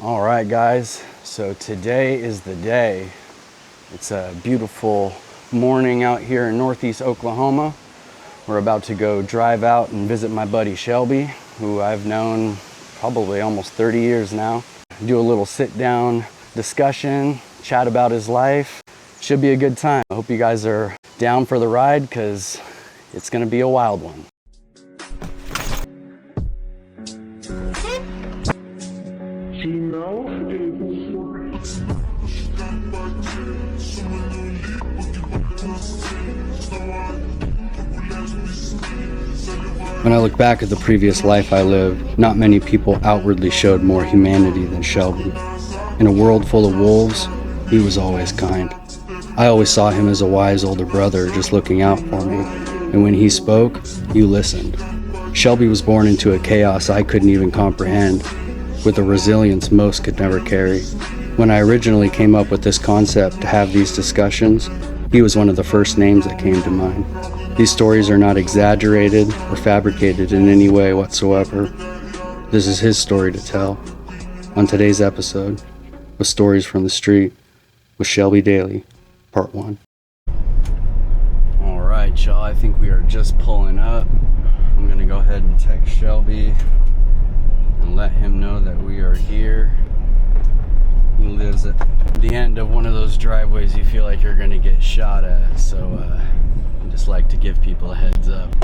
All right, guys, so today is the day. It's a beautiful morning out here in Northeast Oklahoma. We're about to go drive out and visit my buddy Shelby, who I've known probably almost 30 years now. Do a little sit down discussion, chat about his life. Should be a good time. I hope you guys are down for the ride because it's gonna be a wild one. When I look back at the previous life I lived, not many people outwardly showed more humanity than Shelby. In a world full of wolves, he was always kind. I always saw him as a wise older brother just looking out for me, and when he spoke, you listened. Shelby was born into a chaos I couldn't even comprehend, with a resilience most could never carry. When I originally came up with this concept to have these discussions, he was one of the first names that came to mind. These stories are not exaggerated or fabricated in any way whatsoever. This is his story to tell. On today's episode, with Stories from the Street, with Shelby Daly, Part 1. All right, y'all, I think we are just pulling up. I'm gonna go ahead and text Shelby and let him know that we are here. He lives at the end of one of those driveways you feel like you're gonna get shot at, so I just like to give people a heads up.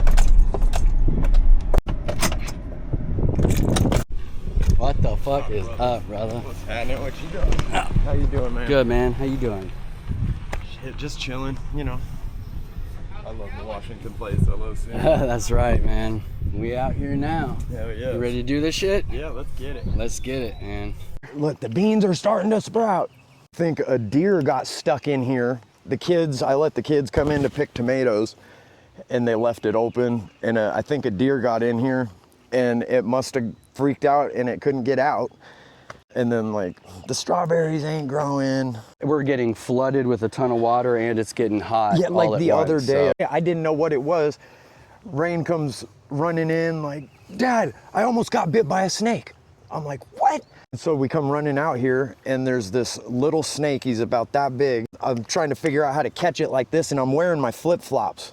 What the fuck is up, brother? What's happening? What you doing? How you doing, man? Good, man. How you doing? Shit, just chilling, you know. I love the Washington place. I love seeing it. That's right, man. We out here now. Hell yeah. You ready to do this shit? Yeah, let's get it. Let's get it, man. Look, the beans are starting to sprout. I think a deer got stuck in here. I let the kids come in to pick tomatoes and they left it open. And I think a deer got in here and it must have freaked out and it couldn't get out. And then like the strawberries ain't growing. We're getting flooded with a ton of water and it's getting hot. Yeah, like the other day, so. I didn't know what it was. Rain comes running in like, Dad, I almost got bit by a snake. I'm like, what? So we come running out here and there's this little snake. He's about that big. I'm trying to figure out how to catch it like this and I'm wearing my flip-flops.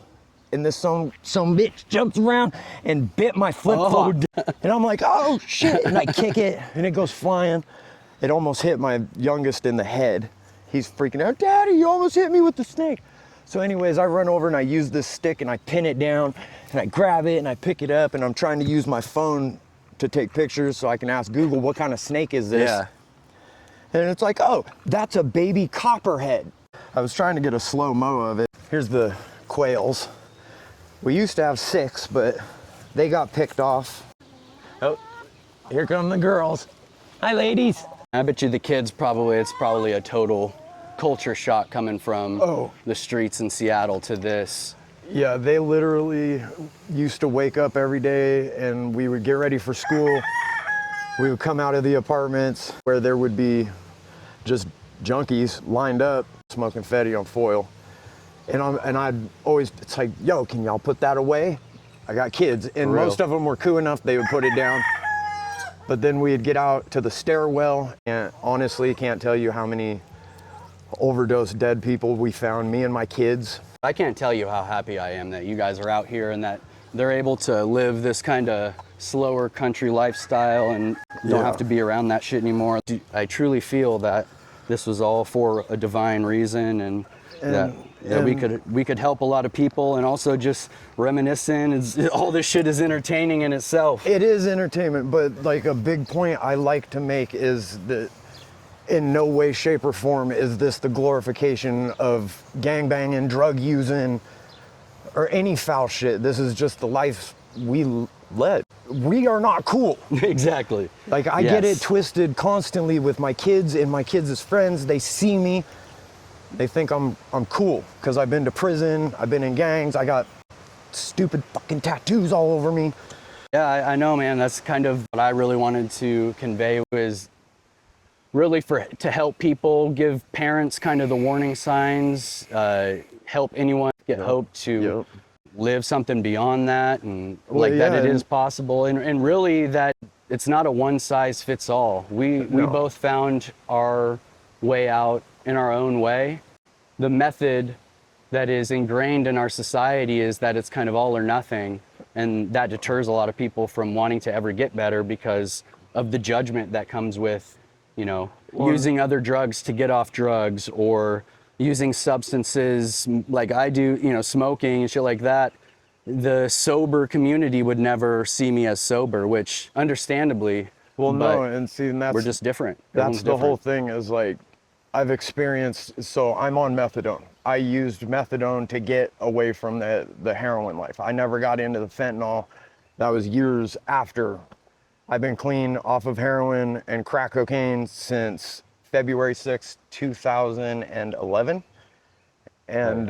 And this some bitch jumps around and bit my flip-flop. And I'm like, oh shit. And I kick it and it goes flying. It almost hit my youngest in the head. He's freaking out, Daddy, you almost hit me with the snake. So anyways, I run over and I use this stick and I pin it down and I grab it and I pick it up and I'm trying to use my phone to take pictures so I can ask Google, what kind of snake is this? Yeah. And it's like, oh, that's a baby copperhead. I was trying to get a slow-mo of it. Here's the quails. We used to have 6, but they got picked off. Oh, here come the girls. Hi, ladies. I bet you the kids it's probably a total culture shock coming from the streets in Seattle to this. Yeah, they literally used to wake up every day and we would get ready for school. We would come out of the apartments where there would be just junkies lined up smoking Fetty on foil. And I'd always, it's like, yo, can y'all put that away? I got kids. And most of them were cool enough, they would put it down. But then we'd get out to the stairwell and honestly can't tell you how many overdose dead people we found, me and my kids. I can't tell you how happy I am that you guys are out here and that they're able to live this kind of slower country lifestyle and don't have to be around that shit anymore. I truly feel that this was all for a divine reason and that we could help a lot of people and also just reminiscing. All this shit is entertaining in itself. It is entertainment, but like a big point I like to make is that in no way, shape, or form is this the glorification of gangbanging, drug using, or any foul shit. This is just the life we led. We are not cool. Exactly. Like I get it twisted constantly with my kids and my kids' friends. They see me, they think I'm cool because I've been to prison, I've been in gangs, I got stupid fucking tattoos all over me. Yeah, I know, man. That's kind of what I really wanted to convey was really to help people, give parents kind of the warning signs, help anyone get hope to live something beyond that and that it is possible and really that it's not a one size fits all. We both found our way out in our own way. The method that is ingrained in our society is that it's kind of all or nothing, and that deters a lot of people from wanting to ever get better because of the judgment that comes with, you know, using other drugs to get off drugs, or using substances like I do, you know, smoking and shit like that. The sober community would never see me as sober, which understandably, well, no, and see, and that's, we're just different. That's the whole thing is like, I've experienced, so I'm on methadone. I used methadone to get away from the heroin life. I never got into the fentanyl. That was years after. I've been clean off of heroin and crack cocaine since February 6th, 2011. And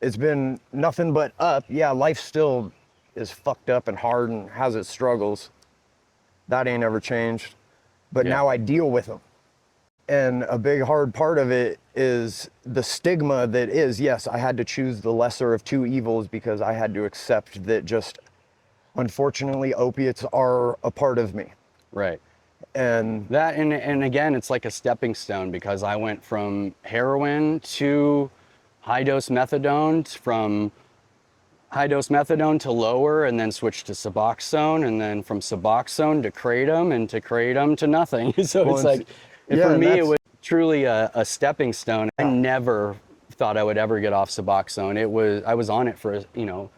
it's been nothing but up. Yeah, life still is fucked up and hard and has its struggles. That ain't ever changed. But now I deal with them. And a big hard part of it is the stigma that is, yes, I had to choose the lesser of two evils because I had to accept that just, unfortunately, opiates are a part of me. Right. And that, and again, it's like a stepping stone, because I went from heroin to high dose methadone, from high dose methadone to lower, and then switched to Suboxone, and then from Suboxone to Kratom, and to Kratom to nothing. So it's like, for me, it was truly a stepping stone. I never thought I would ever get off Suboxone. I was on it for, you know,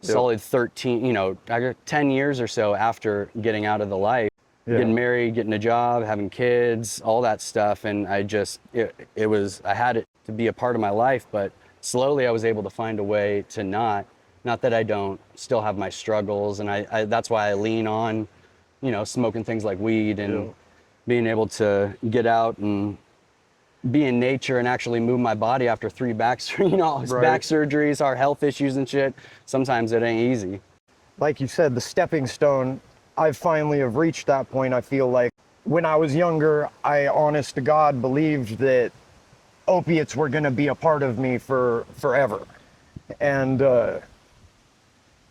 solid 13, you know, 10 years or so after getting out of the life. Getting married, getting a job, having kids, all that stuff. And I just, I had it to be a part of my life, but slowly I was able to find a way to not that I don't still have my struggles. And that's why I lean on, you know, smoking things like weed and being able to get out and be in nature and actually move my body after 3 back surgeries, our health issues and shit. Sometimes it ain't easy. Like you said, the stepping stone, I finally have reached that point. I feel like when I was younger, I honest to God believed that opiates were going to be a part of me for forever. And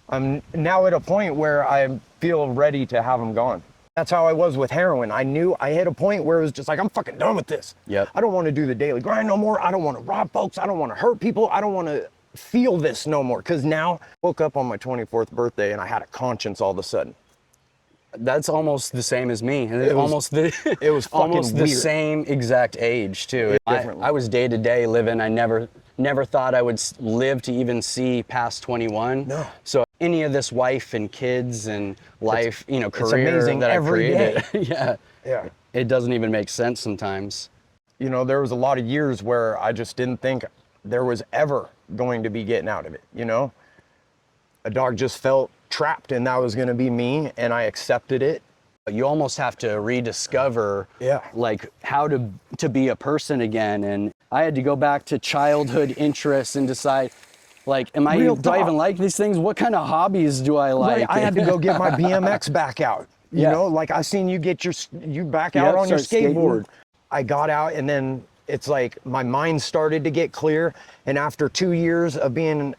I'm now at a point where I feel ready to have them gone. That's how I was with heroin. I knew I hit a point where it was just like, I'm fucking done with this. Yep. I don't want to do the daily grind no more. I don't want to rob folks. I don't want to hurt people. I don't want to feel this no more. Because now I woke up on my 24th birthday and I had a conscience all of a sudden. That's almost the same as me. It was fucking almost the weird. same exact age too. I was day to day living. I never thought I would live to even see past 21. No. So any of this wife and kids and life, you know, it's career amazing that I every created. day. Yeah. It doesn't even make sense sometimes. You know, there was a lot of years where I just didn't think there was ever going to be getting out of it, you know? A dog just felt trapped, and that was going to be me, and I accepted it. You almost have to rediscover like how to be a person again. And I had to go back to childhood interests and decide, like, do I even like these things? What kind of hobbies do I like? Right. I had to go get my BMX back out. You know, like I seen you get you back out on your skateboard. I got out, and then it's like my mind started to get clear. And after 2 years of being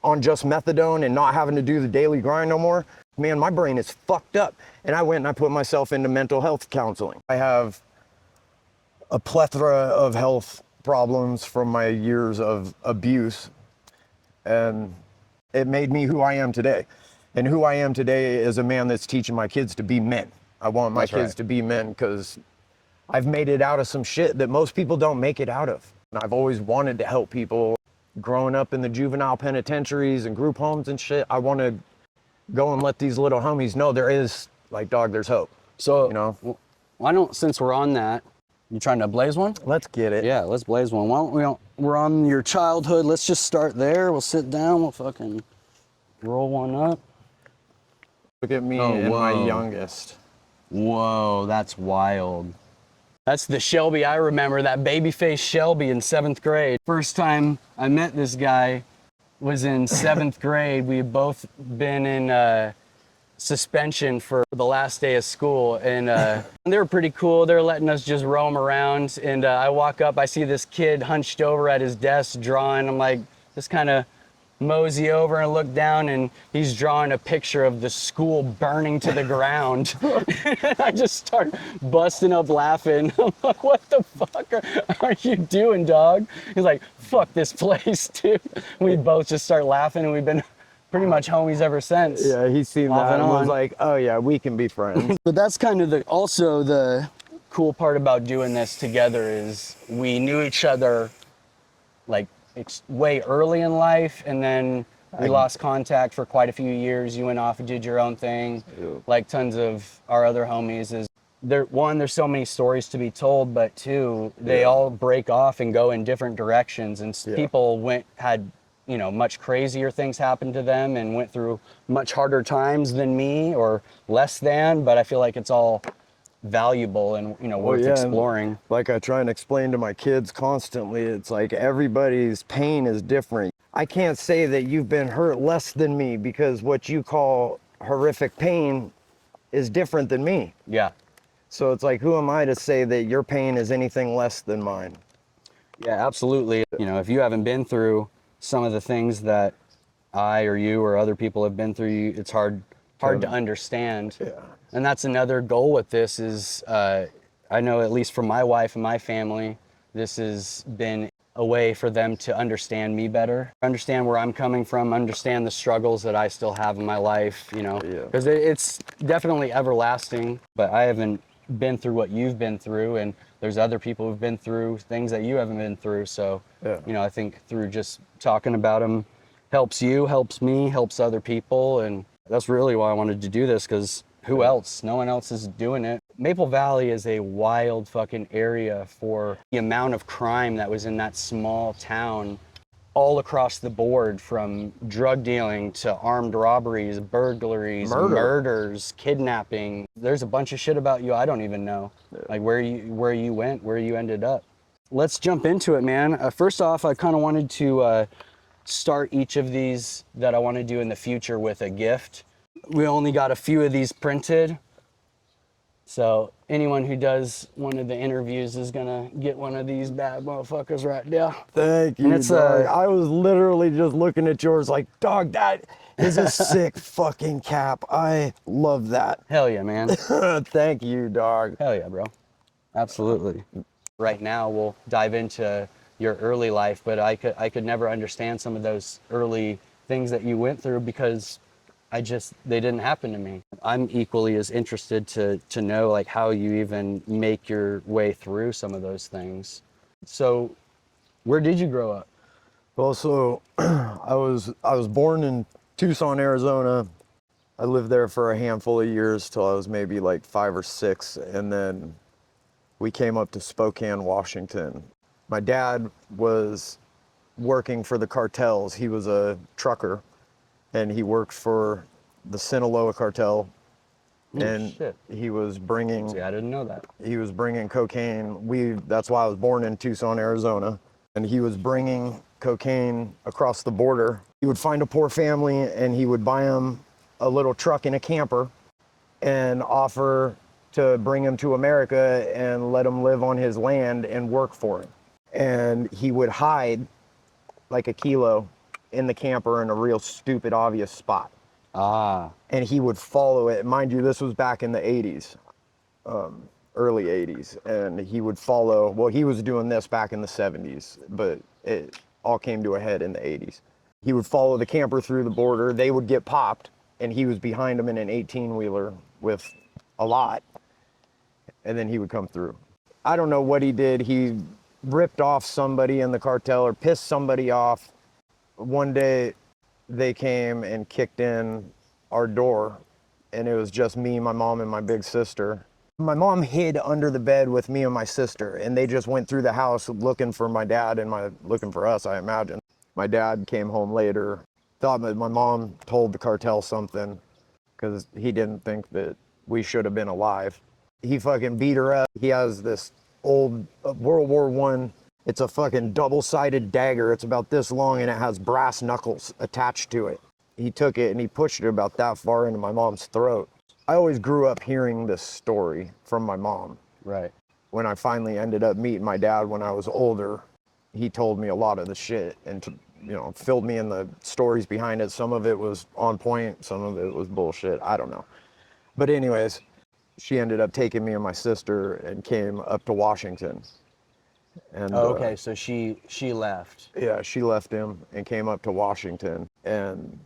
on just methadone and not having to do the daily grind no more, man, my brain is fucked up. And I went and I put myself into mental health counseling. I have a plethora of health problems from my years of abuse, and it made me who I am today. And who I am today is a man that's teaching my kids to be men. I want my kids to be men, because I've made it out of some shit that most people don't make it out of. And I've always wanted to help people. Growing up in the juvenile penitentiaries and group homes and shit, I want to go and let these little homies know there is, like, dog, there's hope. So, you know, why don't, since we're on that, you trying to blaze one? Let's get it. Yeah, let's blaze one. Why don't we're on your childhood. Let's just start there. We'll sit down. We'll fucking roll one up. Look at me and my youngest. Whoa, that's wild. That's the Shelby I remember, that baby-faced Shelby in 7th grade. First time I met this guy was in 7th grade. We had both been in suspension for the last day of school, and they were pretty cool. They were letting us just roam around, and I walk up, I see this kid hunched over at his desk drawing. I'm like, this kind of mosey over and look down, and he's drawing a picture of the school burning to the ground. I just start busting up laughing. I'm like, what the fuck are you doing, dog? He's like, fuck this place, dude. We both just start laughing, and we've been pretty much homies ever since. Yeah, he's seen Off that and and was on. like, oh yeah, we can be friends. But that's kind of also the cool part about doing this together is we knew each other like way early in life, and then we lost contact for quite a few years. You went off and did your own thing, like tons of our other homies. There's so many stories to be told, but two, they all break off and go in different directions, and people had much crazier things happen to them and went through much harder times than me, or less than, but I feel like it's all valuable and worth exploring. Like I try and explain to my kids constantly, it's like everybody's pain is different. I can't say that you've been hurt less than me, because what you call horrific pain is different than me. Yeah. So it's like, who am I to say that your pain is anything less than mine? Yeah, absolutely. If you haven't been through some of the things that I or you or other people have been through, it's hard to understand. Yeah. And that's another goal with this is, I know at least for my wife and my family, this has been a way for them to understand me better, understand where I'm coming from, understand the struggles that I still have in my life, because it's definitely everlasting, but I haven't been through what you've been through, and there's other people who've been through things that you haven't been through. So, I think through just talking about them helps you, helps me, helps other people. And that's really why I wanted to do this, because who else? No one else is doing it. Maple Valley is a wild fucking area for the amount of crime that was in that small town, all across the board, from drug dealing to armed robberies, burglaries, murders, kidnapping. There's a bunch of shit about you I don't even know, like where you went, where you ended up. Let's jump into it, man. First off, I kind of wanted to start each of these that I want to do in the future with a gift. We only got a few of these printed, so anyone who does one of the interviews is gonna get one of these bad motherfuckers right there. Thank you, dog. I was literally just looking at yours like, dog, that is a sick fucking cap. I love that. Hell yeah, man. Thank you, dog. Hell yeah, bro. Absolutely. Right now, we'll dive into your early life, but I could never understand some of those early things that you went through, because they didn't happen to me. I'm equally as interested to know like how you even make your way through some of those things. So where did you grow up? Well, so I was born in Tucson, Arizona. I lived there for a handful of years till I was maybe like 5 or 6, and then we came up to Spokane, Washington. My dad was working for the cartels. He was a trucker, and he worked for the Sinaloa cartel. And shit. he was bringing... See, I didn't know that. He was bringing cocaine. That's why I was born in Tucson, Arizona. And he was bringing cocaine across the border. He would find a poor family, and he would buy them a little truck and a camper and offer to bring him to America and let him live on his land and work for him. And he would hide like a kilo in the camper in a real stupid, obvious spot. And he would follow it. Mind you, this was back in the 80s, early 80s. And he would follow, well, he was doing this back in the 70s, but it all came to a head in the 80s. He would follow the camper through the border. They would get popped, and he was behind them in an 18-wheeler with a lot. And then he would come through. I don't know what he did. He ripped off somebody in the cartel or pissed somebody off. One day they came and kicked in our door, and it was just me, my mom, and my big sister. My mom hid under the bed with me and my sister, and they just went through the house looking for my dad and looking for us, I imagine. My dad came home later, thought that my mom told the cartel something because he didn't think that we should have been alive. He fucking beat her up. He has this old World War I, it's a fucking double-sided dagger. It's about this long, and it has brass knuckles attached to it. He took it and he pushed it about that far into my mom's throat. I always grew up hearing this story from my mom. Right. When I finally ended up meeting my dad when I was older, he told me a lot of the shit and filled me in the stories behind it. Some of it was on point, some of it was bullshit. I don't know. But anyways, she ended up taking me and my sister and came up to Washington. And Oh, okay, so she left. yeah, she left him and came up to Washington. And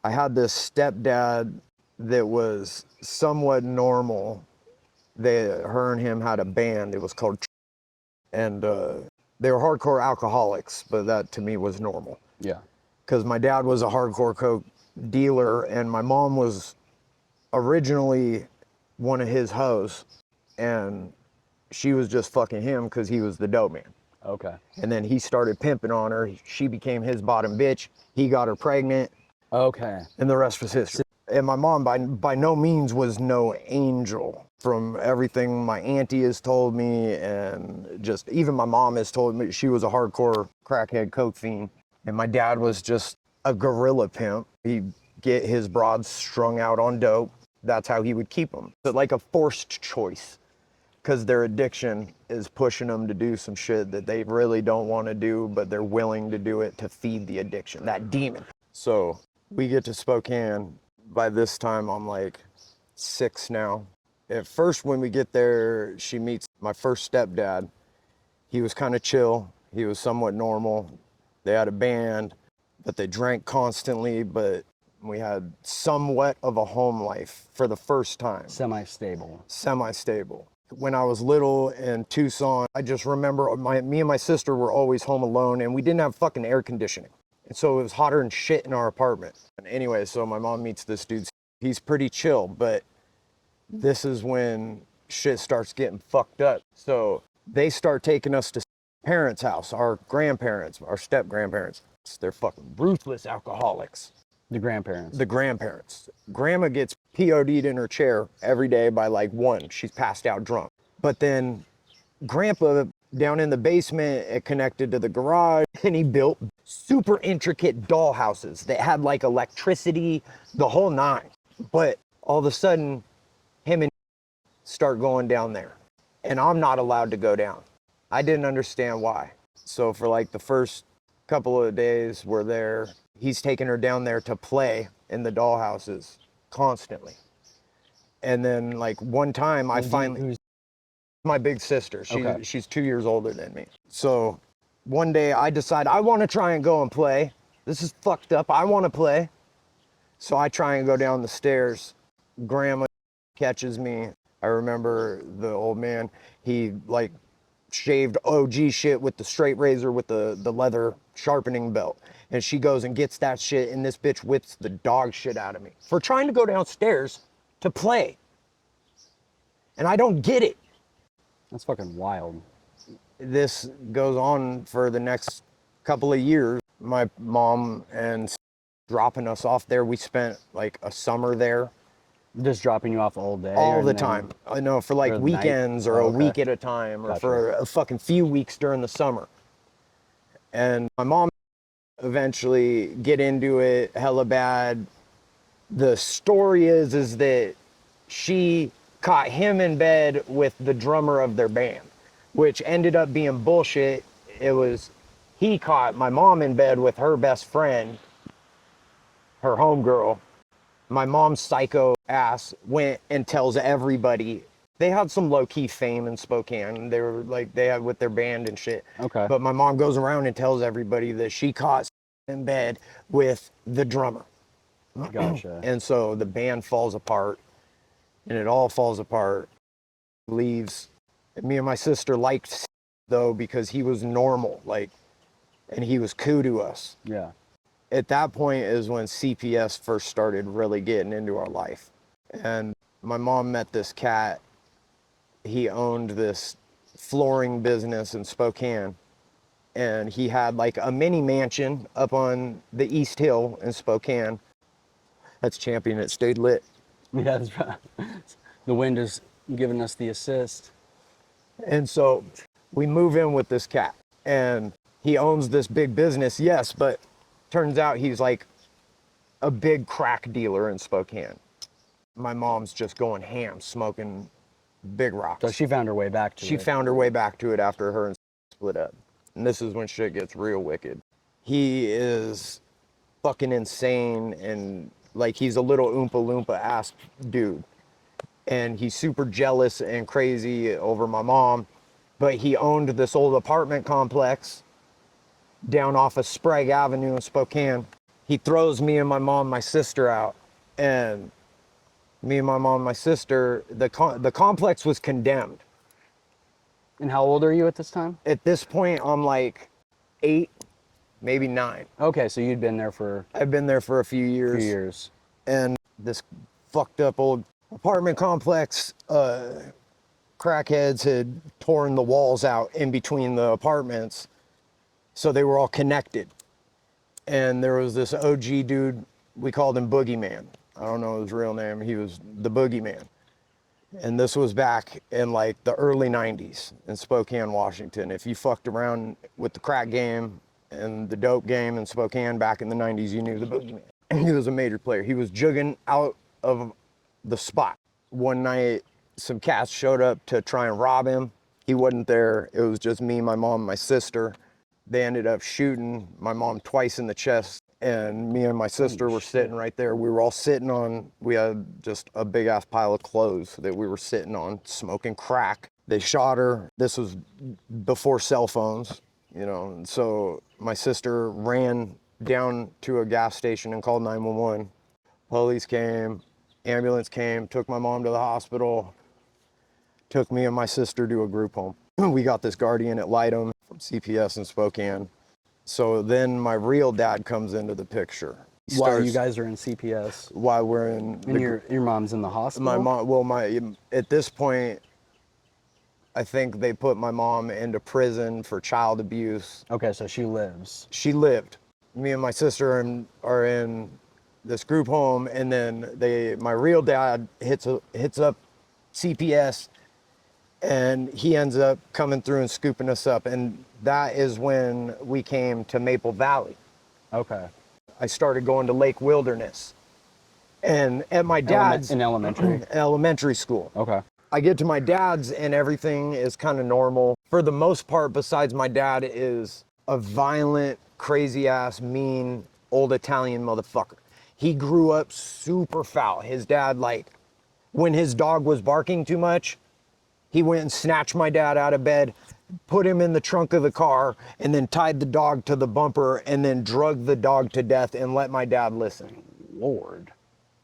I had this stepdad that was somewhat normal. Her and him had a band. It was called, and they were hardcore alcoholics, but that to me was normal. Yeah. Because my dad was a hardcore coke dealer, and my mom was originally one of his hoes, and she was just fucking him because he was the dope man. Okay. And then he started pimping on her. She became his bottom bitch. He got her pregnant. Okay. And the rest was history. And my mom by no means was no angel. From everything my auntie has told me, and just even my mom has told me, she was a hardcore crackhead coke fiend. And my dad was just a gorilla pimp. He'd get his broads strung out on dope. That's how he would keep them. But like a forced choice, because their addiction is pushing them to do some shit that they really don't want to do, but they're willing to do it to feed the addiction, that demon. So we get to Spokane. By this time, I'm like 6 now. At first, when we get there, she meets my first stepdad. He was kind of chill. He was somewhat normal. They had a band, but they drank constantly, but we had somewhat of a home life for the first time. Semi-stable. Semi-stable. When I was little in Tucson, I just remember me and my sister were always home alone, and we didn't have fucking air conditioning. And so it was hotter than shit in our apartment. And anyway, so my mom meets this dude. He's pretty chill, but this is when shit starts getting fucked up. So they start taking us to parents' house, our grandparents, our step-grandparents. They're fucking ruthless alcoholics. The grandparents. The grandparents. Grandma gets PO'd in her chair every day by like 1. She's passed out drunk. But then Grandpa, down in the basement, it connected to the garage, and he built super intricate doll houses that had like electricity, the whole 9. But all of a sudden, him and start going down there, and I'm not allowed to go down. I didn't understand why. So for like the first couple of days we're there, he's taking her down there to play in the doll houses constantly. And then like one time I finally, my big sister, she's 2 years older than me. So one day I decide I want to try and go and play. This is fucked up. I want to play. So I try and go down the stairs. Grandma catches me. I remember the old man, he like shaved OG shit with the straight razor with the leather sharpening belt. And she goes and gets that shit, and this bitch whips the dog shit out of me for trying to go downstairs to play. And I don't get it. That's fucking wild. This goes on for the next couple of years. My mom and dropping us off there. We spent like a summer there. Just dropping you off all day? All the time. I know, for like weekends or a week at a time, or for a fucking few weeks during the summer. And my mom eventually get into it hella bad. The story is that she caught him in bed with the drummer of their band, which ended up being bullshit. It was, he caught my mom in bed with her best friend, her homegirl. My mom's psycho ass went and tells everybody. They had some low-key fame in Spokane. They were like, they had with their band and shit. Okay. But my mom goes around and tells everybody that she caught in bed with the drummer. Gotcha. And so the band falls apart, and it all falls apart, leaves. And me and my sister liked though, because he was normal, like, and he was cool to us. Yeah. At that point is when CPS first started really getting into our life. And my mom met this cat. He owned this flooring business in Spokane. And he had like a mini mansion up on the East Hill in Spokane. That's champion. It stayed lit. Yeah, that's right. The wind is giving us the assist. And so we move in with this cat. And he owns this big business, yes, but turns out he's like a big crack dealer in Spokane. My mom's just going ham, smoking big rocks. So she found her way back to it. She found her way back to it after her and split up. And this is when shit gets real wicked. He is fucking insane, and like he's a little Oompa Loompa ass dude. And he's super jealous and crazy over my mom. But he owned this old apartment complex down off of Sprague Avenue in Spokane. He throws me and my mom, my sister out, and me and my mom, my sister, the complex was condemned. And how old are you at this time? At this point, I'm like 8, maybe 9. Okay, so you'd been there for I've been there for a few a years. few years. And this fucked up old apartment complex, crackheads had torn the walls out in between the apartments, so they were all connected. And there was this OG dude, we called him Boogeyman. I don't know his real name. He was the Boogeyman. And this was back in like the early 90s in Spokane, Washington. If you fucked around with the crack game and the dope game in Spokane back in the 90s, you knew the Boogeyman. He was a major player. He was jugging out of the spot. One night, some cats showed up to try and rob him. He wasn't there. It was just me, my mom, my sister. They ended up shooting my mom twice in the chest, and me and my sister were sitting right there. We were all sitting on, we had just a big ass pile of clothes that we were sitting on, smoking crack. They shot her. This was before cell phones, you know, and so my sister ran down to a gas station and called 911. Police came, ambulance came, took my mom to the hospital, took me and my sister to a group home. We got this guardian at Lightham from CPS in Spokane. So then my real dad comes into the picture. While you guys are in CPS? While we're in... And your mom's in the hospital? My mom, well, at this point, I think they put my mom into prison for child abuse. Okay, so she lives. She lived. Me and my sister are in this group home, and then my real dad hits up CPS, and he ends up coming through and scooping us up, and that is when we came to Maple Valley. Okay. I started going to Lake Wilderness, and at my dad's in elementary school. Okay. I get to my dad's and everything is kind of normal. For the most part, besides my dad is a violent, crazy ass, mean, old Italian motherfucker. He grew up super foul. His dad, like, when his dog was barking too much, he went and snatched my dad out of bed, put him in the trunk of the car, and then tied the dog to the bumper and then drugged the dog to death and let my dad listen. Lord.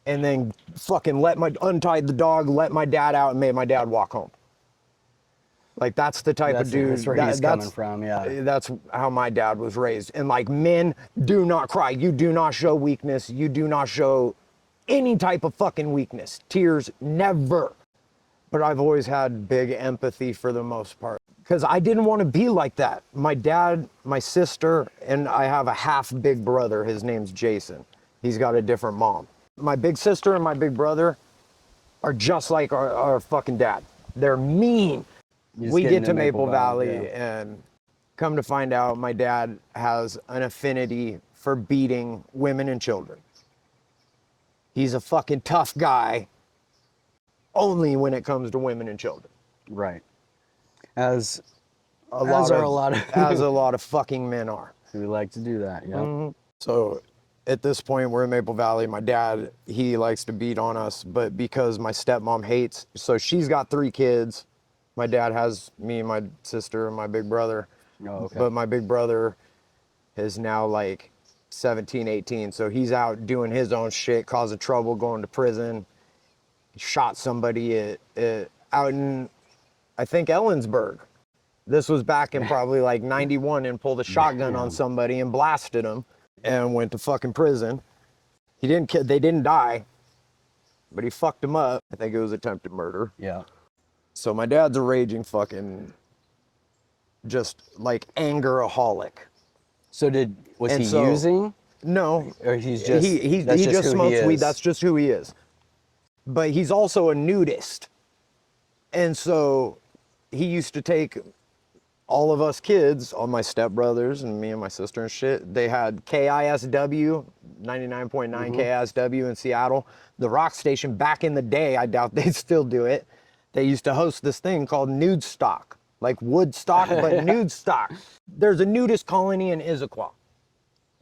And then fucking untied the dog, let my dad out, and made my dad walk home. Like, that's the type of dude. That's where he's coming from, yeah. That's how my dad was raised. And like, men do not cry. You do not show weakness. You do not show any type of fucking weakness. Tears, never. But I've always had big empathy for the most part, because I didn't want to be like that. My dad, my sister, and I have a half big brother. His name's Jason. He's got a different mom. My big sister and my big brother are just like our fucking dad. They're mean. We get to Maple Valley, and come to find out my dad has an affinity for beating women and children. He's a fucking tough guy, only when it comes to women and children. Right. As a lot of fucking men are. Who like to do that, yeah. Mm-hmm. So at this point, we're in Maple Valley. My dad, he likes to beat on us, but because my stepmom hates, so she's got 3 kids. My dad has me, my sister, and my big brother. Oh, okay. But my big brother is now like 17, 18. So he's out doing his own shit, causing trouble, going to prison. He shot somebody out in, I think, Ellensburg. This was back in probably like 91, and pulled a shotgun on somebody and blasted him and went to fucking prison. They didn't die, but he fucked him up. I think it was attempted murder. Yeah. So my dad's a raging fucking, just like angeraholic. So was he using? No. Or he's just, he just smokes weed. That's just who he is. But he's also a nudist. And so he used to take all of us kids, all my stepbrothers and me and my sister and shit. They had KISW, 99.9 KISW in Seattle. The rock station back in the day, I doubt they still do it. They used to host this thing called Nude Stock, like Woodstock, but Nude Stock. There's a nudist colony in Issaquah.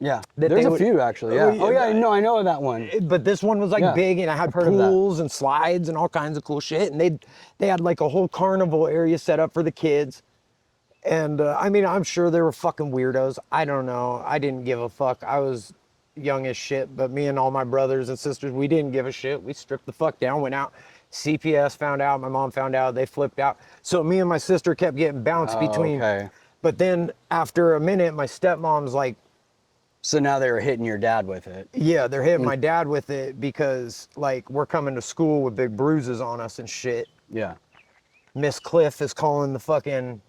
Yeah, that there's they a would- few actually. Yeah. Oh yeah, no, I know of that one. But this one was like Yeah, big, and it had I've heard of that. pools and slides and all kinds of cool shit. And they had like a whole carnival area set up for the kids. And I mean, I'm sure they were fucking weirdos. I don't know. I didn't give a fuck. I was young as shit, but me and all my brothers and sisters, we didn't give a shit. We stripped the fuck down, went out. CPS found out, my mom found out, they flipped out. So me and my sister kept getting bounced between. Okay. But then after a minute, my stepmom's like, So now they were hitting your dad with it. yeah, they're hitting my dad with it because like we're coming to school with big bruises on us and shit. Yeah. Miss Cliff is calling the fucking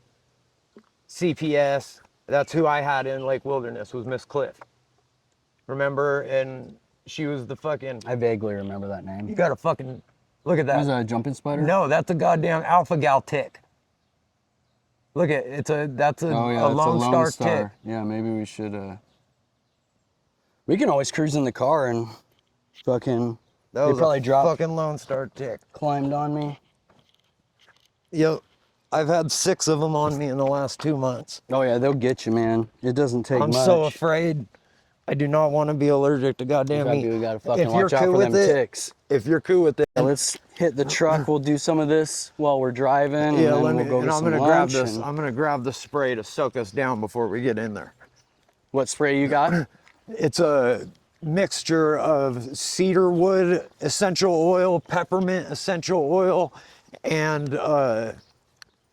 CPS. That's who I had in Lake Wilderness, was Miss Cliff. Remember? And she was the fucking, I vaguely remember that you name. gotta fucking, look at Was that. that a jumping spider? No, that's a goddamn alpha gal tick. Look at, that's a Oh yeah, a it's Lone a Lone Star tick. Yeah, maybe we should. We can always cruise in the car and fucking. That They was probably a dropped, fucking Lone Star tick. climbed on me. Yo, I've had 6 of them on me in the last 2 months. Oh yeah, they'll get you, man. It doesn't take I'm much. so afraid. I do not want to be allergic to goddamn meat. We gotta fucking If you're watch out cool for them with it, ticks. if you're cool with it, Let's hit the truck. We'll do some of this while we're driving, and yeah, then let me. we'll go And get I'm some gonna grab lunch. this. and- I'm gonna grab the spray to soak us down before we get in there. What spray you got? It's a mixture of cedar wood essential oil, peppermint essential oil, and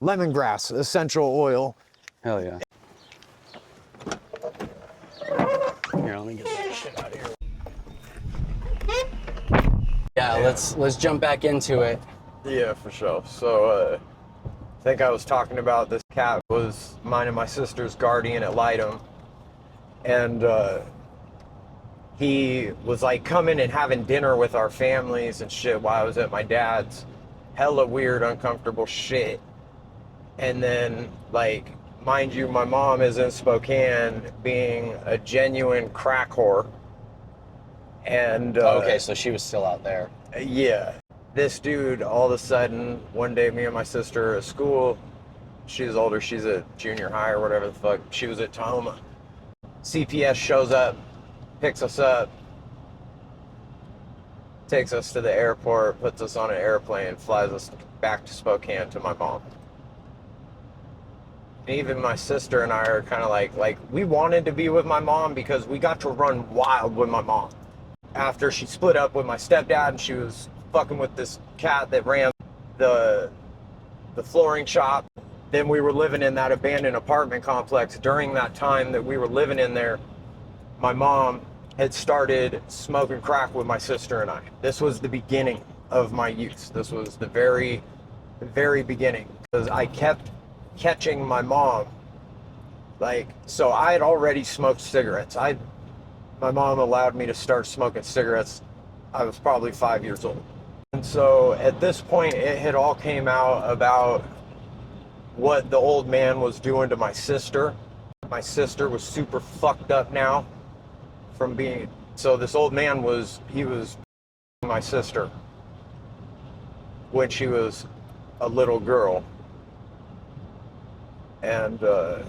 lemongrass essential oil. Hell yeah. Here, let me get that shit out of here. Yeah, let's jump back into it. Yeah, for sure. So, I think I was talking about this cat was mine and my sister's guardian at Lightham. And he was like coming and having dinner with our families and shit while I was at my dad's. Hella weird, uncomfortable shit. And then, like, mind you, my mom is in Spokane being a genuine crack whore. And Okay, so she was still out there. yeah. This dude, all of a sudden, one day, me and my sister are at school. She's older, she's at junior high or whatever the fuck. She was at Tahoma. CPS shows up, picks us up, takes us to the airport, puts us on an airplane, flies us back to Spokane to my mom. And even my sister and I are kind of like we wanted to be with my mom because we got to run wild with my mom. After she split up with my stepdad and she was fucking with this cat that ran the flooring shop. Then we were living in that abandoned apartment complex. During that time that we were living in there, my mom had started smoking crack with my sister and I. This was the beginning of my use. This was the very, very beginning. Because I kept catching my mom. Like, so I had already smoked cigarettes. My mom allowed me to start smoking cigarettes. I was probably 5 years old. And so at this point, it had all came out about what the old man was doing to my sister. My sister was super fucked up now from being, so this old man was my sister when she was a little girl. And And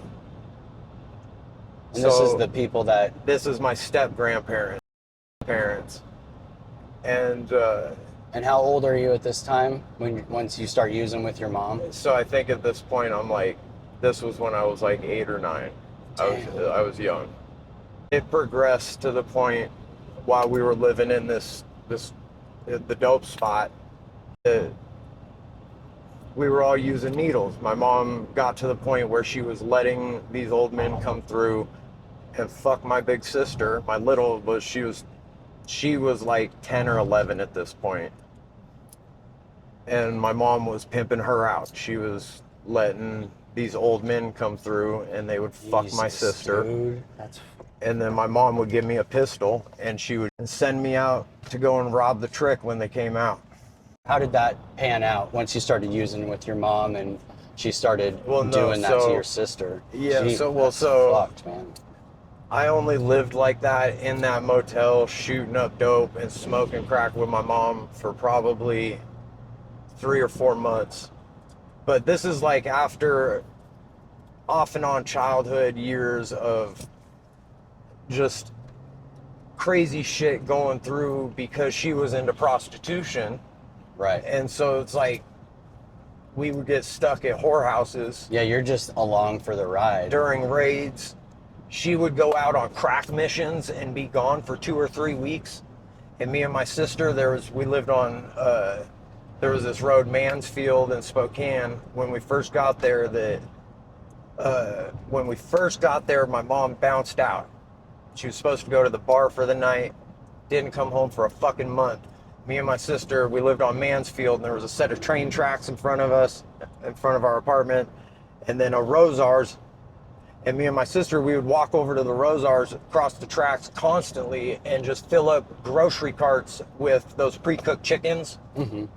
this is the people that. this is my step grandparents, parents. And And how old are you at this time once you start using with your mom? so I think at this point I'm like, this was when I was like 8 or 9. I was young. It progressed to the point while we were living in the dope spot that we were all using needles. My mom got to the point where she was letting these old men come through and fuck my big sister. My little was she was like 10 or 11 at this point. And my mom was pimping her out. She was letting these old men come through and they would fuck my Jesus, sister. dude. That's And then my mom would give me a pistol and she would send me out to go and rob the trick when they came out. How did that pan out once you started using with your mom and she started Well, no, doing that to so- your sister? Yeah, Gee, so- well, that's so- fucked, man. I only lived like that in that motel, shooting up dope and smoking crack with my mom for probably 3 or 4 months. But this is like after off and on childhood years of just crazy shit going through because she was into prostitution. Right. And so it's like we would get stuck at whorehouses. Yeah, you're just along for the ride. During raids. She would go out on crack missions and be gone for 2 or 3 weeks. And me and my sister, there was this road, Mansfield in Spokane. When we first got there, my mom bounced out. She was supposed to go to the bar for the night, didn't come home for a fucking month. Me and my sister, we lived on Mansfield, and there was a set of train tracks in front of us, in front of our apartment, and then a Rosars. And me and my sister, we would walk over to the Rosars across the tracks constantly and just fill up grocery carts with those pre-cooked chickens and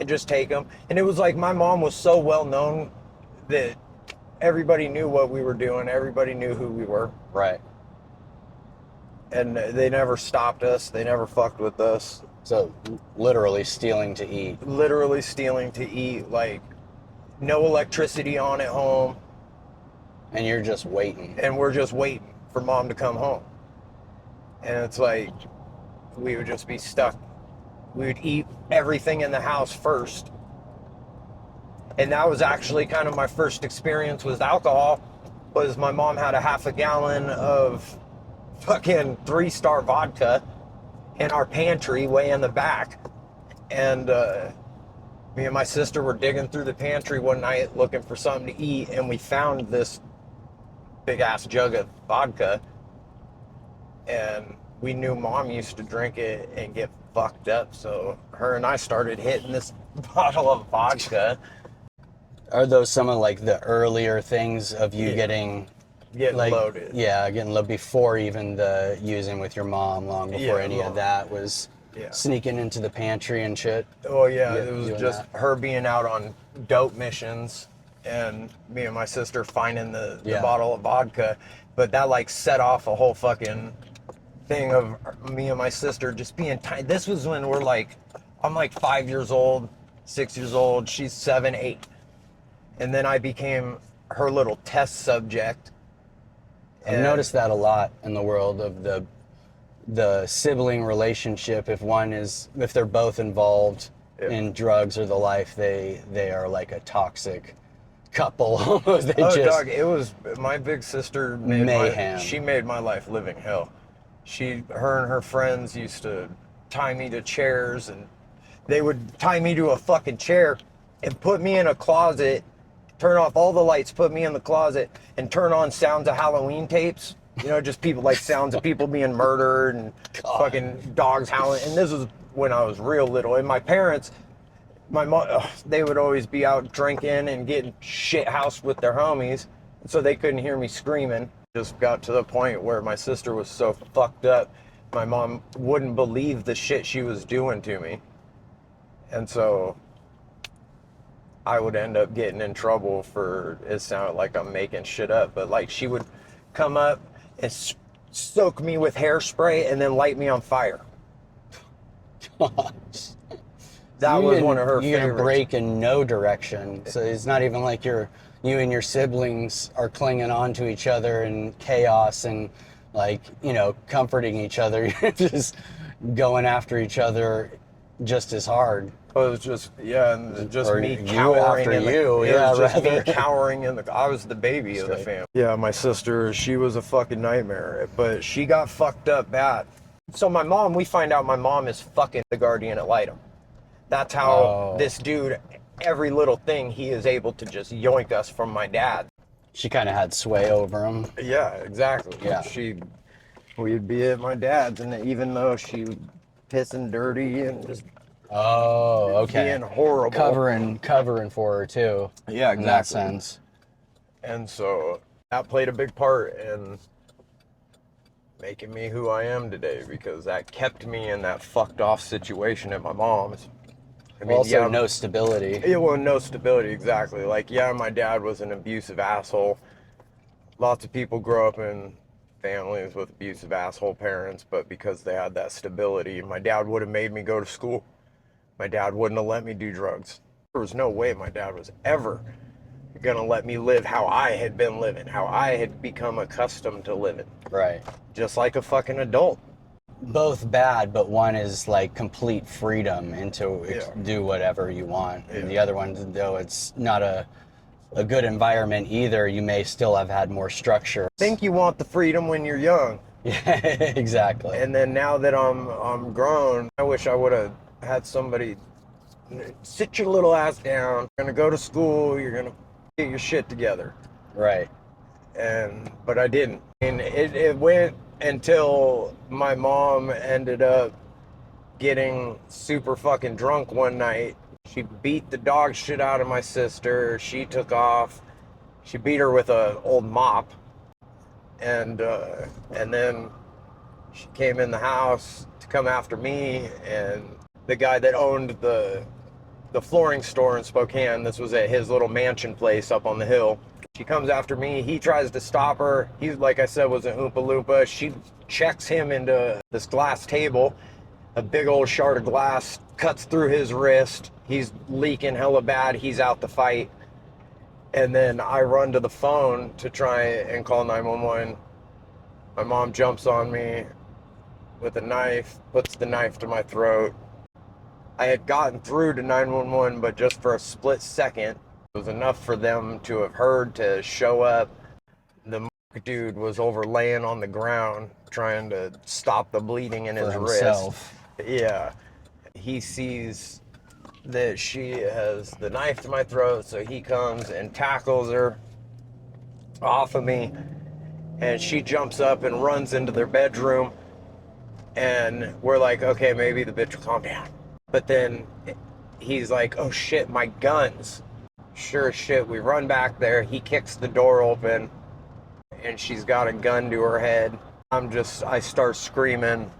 just take them. And it was like my mom was so well known that everybody knew what we were doing. Everybody knew who we were. Right. And they never stopped us. They never fucked with us. So literally stealing to eat. Literally stealing to eat. Like no electricity on at home. And you're just waiting. And we're just waiting for mom to come home. And it's like, we would just be stuck. We would eat everything in the house first. And that was actually kind of my first experience with alcohol, was my mom had a half a gallon of fucking 3-star vodka in our pantry way in the back. And me and my sister were digging through the pantry one night looking for something to eat, and we found this big ass jug of vodka, and we knew mom used to drink it and get fucked up, so her and I started hitting this bottle of vodka. Are those some of like the earlier things of you getting like, loaded? Yeah, getting loaded before even the using with your mom, long before of that was sneaking into the pantry and shit? Oh yeah, it was just her being out on dope missions and me and my sister finding the bottle of vodka. But that like set off a whole fucking thing of me and my sister just being tiny. This was when I'm like 5 years old, 6 years old, she's 7, 8. And then I became her little test subject. I've noticed that a lot in the world of the sibling relationship. If they're both involved in drugs or the life, they are like a toxic couple. Dog, it was my big sister mayhem. She made my life living hell. Her and her friends used to tie me to chairs, and they would tie me to a fucking chair and put me in a closet, turn off all the lights, put me in the closet, and turn on Sounds of Halloween tapes. You know, just people like sounds of people being murdered and fucking dogs howling. And this was when I was real little. And my parents, my mom, they would always be out drinking and getting shit housed with their homies, so they couldn't hear me screaming. Just got to the point where my sister was so fucked up, my mom wouldn't believe the shit she was doing to me. And so I would end up getting in trouble for, it sounded like I'm making shit up, but like she would come up and soak me with hairspray and then light me on fire. That was one of her favorites. You're gonna break in no direction. So it's not even like you and your siblings are clinging on to each other in chaos and like, you know, comforting each other. You're just going after each other just as hard. It was just, and just or me you cowering after in the, you. it Yeah, was just rather. me cowering in the, I was the baby of the family. Yeah, my sister, she was a fucking nightmare, but she got fucked up bad. So my mom, we find out my mom is fucking the guardian ad litem. That's how this dude, every little thing, he is able to just yoink us from my dad. She kind of had sway over him. Yeah, exactly. Yeah. We'd be at my dad's, and even though she was pissing dirty and just being horrible. Covering for her too. Yeah, exactly. In that sense. And so that played a big part in making me who I am today, because that kept me in that fucked off situation at my mom's. I mean, also, no stability. Yeah, well, no stability, exactly. Like, yeah, my dad was an abusive asshole. Lots of people grow up in families with abusive asshole parents, but because they had that stability, my dad would have made me go to school. My dad wouldn't have let me do drugs. There was no way my dad was ever gonna let me live how I had been living, how I had become accustomed to living. Right. Just like a fucking adult. Both bad, but one is like complete freedom and to do whatever you want. And the other one, though it's not a good environment either, you may still have had more structure. I think you want the freedom when you're young. Yeah, exactly. And then now that I'm grown, I wish I would have had somebody sit your little ass down. You're gonna go to school, you're gonna get your shit together. Right. But I didn't. And it went until my mom ended up getting super fucking drunk one night. She beat the dog shit out of my sister. She took off. She beat her with an old mop. And then she came in the house to come after me. And the guy that owned the flooring store in Spokane, this was at his little mansion place up on the hill. She comes after me. He tries to stop her. He, like I said, was a Oompa Loompa. She checks him into this glass table. A big old shard of glass cuts through his wrist. He's leaking hella bad. He's out the fight. And then I run to the phone to try and call 911. My mom jumps on me with a knife, puts the knife to my throat. I had gotten through to 911, but just for a split second. It was enough for them to have heard to show up. The dude was over laying on the ground trying to stop the bleeding in his wrist. Yeah. He sees that she has the knife to my throat, so he comes and tackles her off of me, and she jumps up and runs into their bedroom, and we're like, okay, maybe the bitch will calm down. But then he's like, oh shit, my guns. Sure as shit, we run back there. He kicks the door open, and she's got a gun to her head. I start screaming,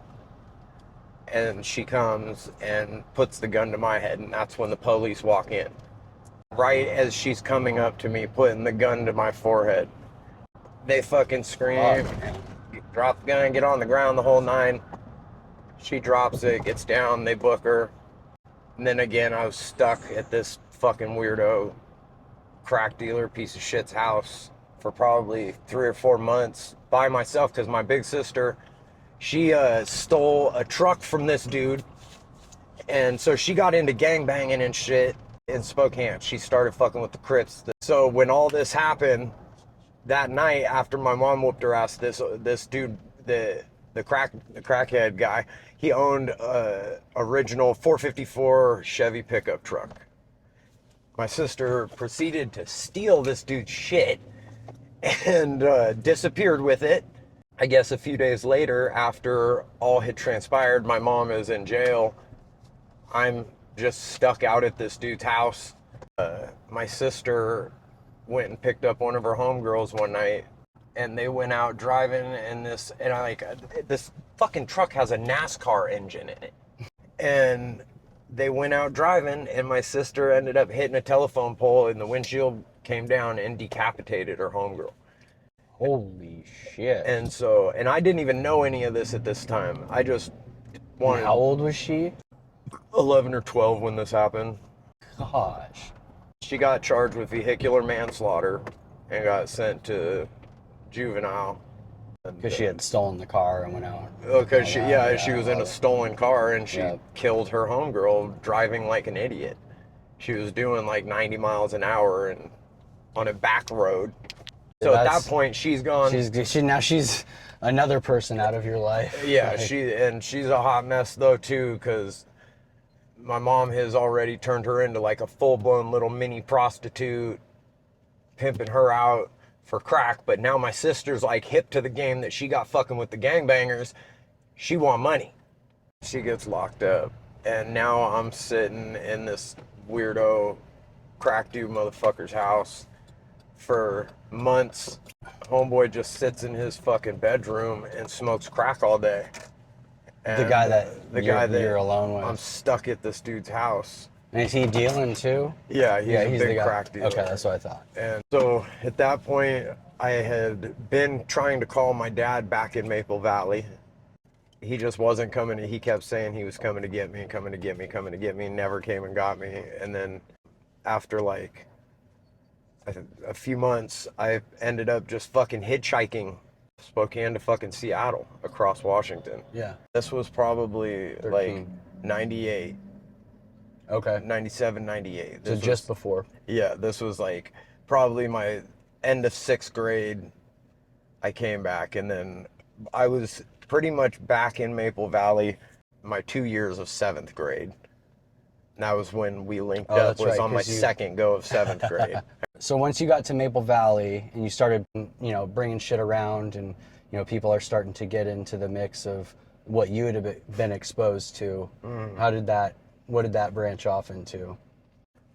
and she comes and puts the gun to my head, and that's when the police walk in. Right as she's coming up to me, putting the gun to my forehead. They fucking scream, drop the gun, get on the ground, the whole nine. She drops it, gets down, they book her. And then again, I was stuck at this fucking weirdo crack dealer piece of shit's house for probably 3 or 4 months by myself, because my big sister, she stole a truck from this dude, and so she got into gangbanging and shit in Spokane. She started fucking with the Crips. So when all this happened that night after my mom whooped her ass, this dude, the crackhead guy, he owned a original 454 Chevy pickup truck. My sister proceeded to steal this dude's shit and disappeared with it. I guess a few days later, after all had transpired, my mom is in jail. I'm just stuck out at this dude's house. My sister went and picked up one of her homegirls one night, and they went out driving in this, and this fucking truck has a NASCAR engine in it. And they went out driving, and my sister ended up hitting a telephone pole, and the windshield came down and decapitated her homegirl. Holy shit. And I didn't even know any of this at this time. I just wanted... How old was she? 11 or 12 when this happened. Gosh. She got charged with vehicular manslaughter and got sent to juvenile. Because she had stolen the car and went out. Because she was in a stolen car, and she killed her homegirl driving like an idiot. She was doing like 90 miles an hour and on a back road. So at that point, she's gone. She's another person out of your life. Yeah, she's a hot mess though too, because my mom has already turned her into like a full-blown little mini prostitute, pimping her out for crack. But now my sister's like hip to the game that she got fucking with the gangbangers. She want money. She gets locked up, and now I'm sitting in this weirdo crack dude motherfucker's house for months. Homeboy just sits in his fucking bedroom and smokes crack all day. And the guy that you're alone with. I'm stuck at this dude's house. And is he dealing too? Yeah, he's a big crack dealer. Okay, that's what I thought. And so at that point, I had been trying to call my dad back in Maple Valley. He just wasn't coming. He kept saying he was coming to get me, coming to get me, coming to get me, never came and got me. And then after like a few months, I ended up just fucking hitchhiking Spokane to fucking Seattle across Washington. Yeah. This was probably 13. like 98, Okay. 97, 98. So This just was, before. yeah, this was like probably my end of 6th grade. I came back, and then I was pretty much back in Maple Valley my 2 years of 7th grade. And that was when we linked Oh, up, that's was right, on my 'cause you- second go of 7th grade. So once you got to Maple Valley and you started, bringing shit around, and people are starting to get into the mix of what you had been exposed to. What did that branch off into?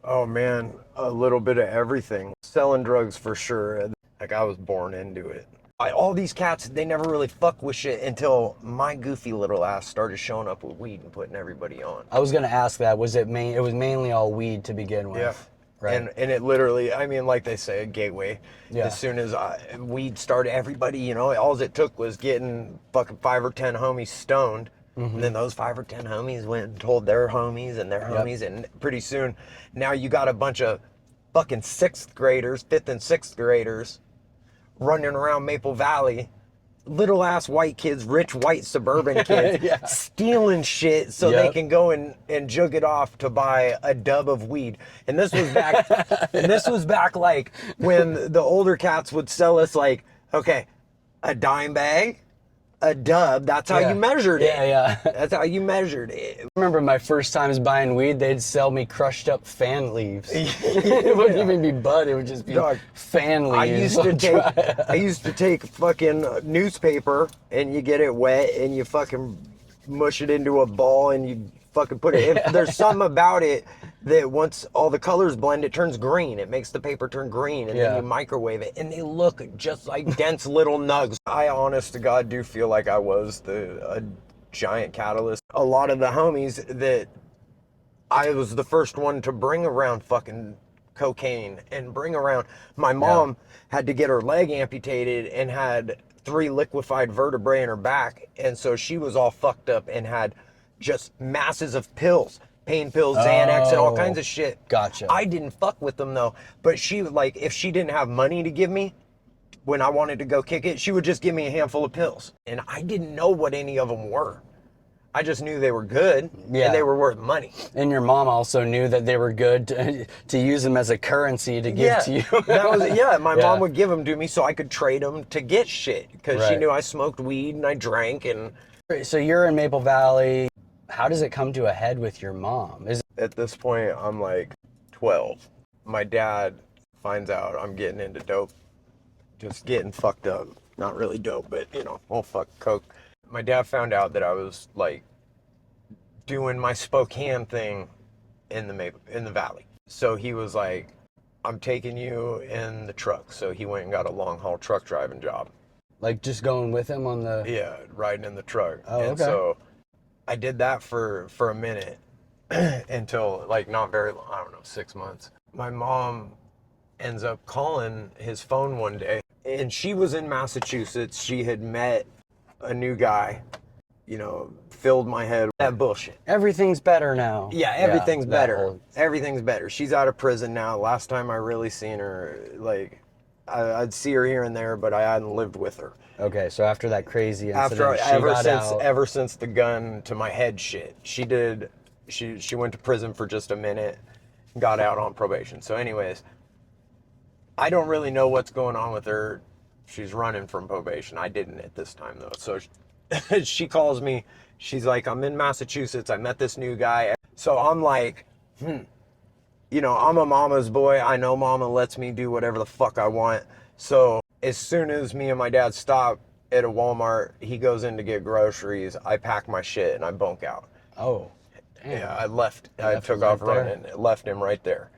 Oh man, a little bit of everything. Selling drugs for sure. Like, I was born into it. All these cats, they never really fuck with shit until my goofy little ass started showing up with weed and putting everybody on. I was gonna ask that. It was mainly all weed to begin with. Yeah. Right. And it literally, I mean, like they say, a gateway. Yeah. As soon as weed started, everybody, all it took was getting fucking 5 or 10 homies stoned. And then those 5 or 10 homies went and told their homies and their homies. And pretty soon, now you got a bunch of fucking 6th graders, 5th and 6th graders running around Maple Valley. Little ass white kids, rich white suburban kids, Yeah. stealing shit so they can go and jug it off to buy a dub of weed. And this was back, like when the older cats would sell us like, okay, a dime bag, a dub. That's how you measured it. Yeah. That's how you measured it. I remember my first times buying weed, they'd sell me crushed up fan leaves. It wouldn't even be bud, it would just be Dog, fan leaves. I used to take fucking newspaper, and you get it wet and you fucking mush it into a ball and you fucking put it in. There's something about it that once all the colors blend, it turns green. It makes the paper turn green, and then you microwave it, and they look just like dense little nugs. I honest to God do feel like I was a giant catalyst. A lot of the homies that I was the first one to bring around fucking cocaine and bring around. My mom had to get her leg amputated and had 3 liquefied vertebrae in her back, and so she was all fucked up and had just masses of pills, pain pills, Xanax, and all kinds of shit. Gotcha. I didn't fuck with them though, but she, like, if she didn't have money to give me when I wanted to go kick it, she would just give me a handful of pills, and I didn't know what any of them were. I just knew they were good and they were worth money. And your mom also knew that they were good to use them as a currency to give to you. My mom would give them to me so I could trade them to get shit, because she knew I smoked weed and I drank. And so you're in Maple Valley. How does it come to a head with your mom? at this point, I'm like 12. My dad finds out I'm getting into dope, just getting fucked up. Not really dope, but fuck coke. My dad found out that I was like doing my Spokane thing in the valley. So he was like, I'm taking you in the truck. So he went and got a long haul truck driving job. Like just going with him on the... Yeah, riding in the truck. Oh, and okay. so I did that for a minute until like not very long, I don't know, 6 months. My mom ends up calling his phone one day, and she was in Massachusetts. She had met a new guy, filled my head with that bullshit. Everything's better now. Yeah, everything's that better. whole- Everything's better. She's out of prison now. Last time I really seen her, like, I'd see her here and there, but I hadn't lived with her. Okay, so after that crazy incident, Ever since the gun to my head shit, she went to prison for just a minute, got out on probation. So anyways, I don't really know what's going on with her. She's running from probation. I didn't at this time though. So she calls me. She's like, I'm in Massachusetts. I met this new guy. So I'm like, I'm a mama's boy. I know mama lets me do whatever the fuck I want. So as soon as me and my dad stop at a Walmart, he goes in to get groceries. I pack my shit and I bunk out. Oh, damn. Yeah, I left. I left took him off right there? running. Left him right there.